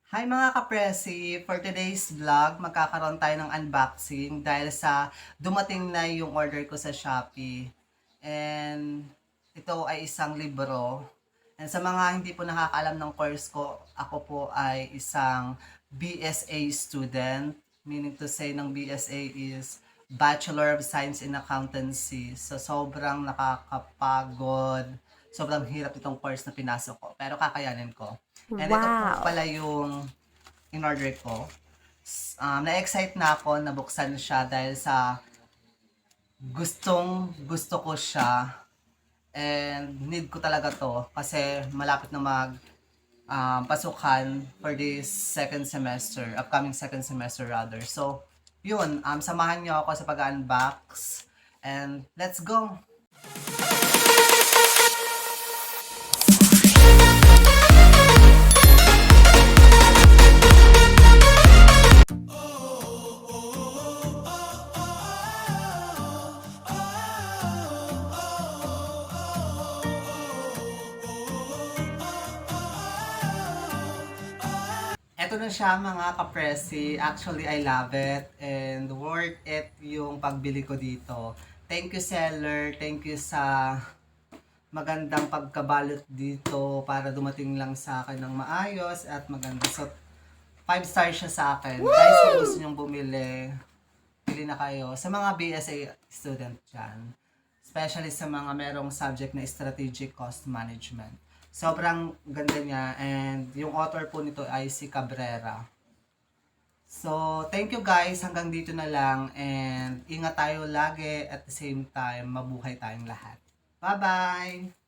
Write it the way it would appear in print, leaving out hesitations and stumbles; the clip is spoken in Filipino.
Hi mga kapresi! For today's vlog, magkakaroon tayo ng unboxing dahil sa dumating na yung order ko sa Shopee. And ito ay isang libro. And sa mga hindi po nakakaalam ng course ko, ako po ay isang BSA student. Meaning to say ng BSA is Bachelor of Science in Accountancy. So sobrang nakakapagod. Sobrang hirap itong course na pinasok ko. Pero kakayanin ko. And ito po Wow! pala yung in-order ko. Na-excite na ako na buksan siya dahil sa gusto ko siya and need ko talaga to kasi malapit na pasukan for this second semester, upcoming second semester rather. So, yun, samahan niyo ako sa pag-unbox and let's go! Eto na siya mga kapresi. Actually, I love it and worth it yung pagbili ko dito. Thank you seller, thank you sa magandang pagkabalot dito para dumating lang sa akin ng maayos at maganda. So, 5 stars siya sa akin. Woo! Guys, kung gusto nyong bumili, pili na kayo. Sa mga BSA student dyan. Especially sa mga merong subject na strategic cost management. Sobrang ganda niya and yung author po nito ay si Cabrera. So, thank you guys. Hanggang dito na lang and ingat tayo lagi at the same time, mabuhay tayong lahat. Bye-bye!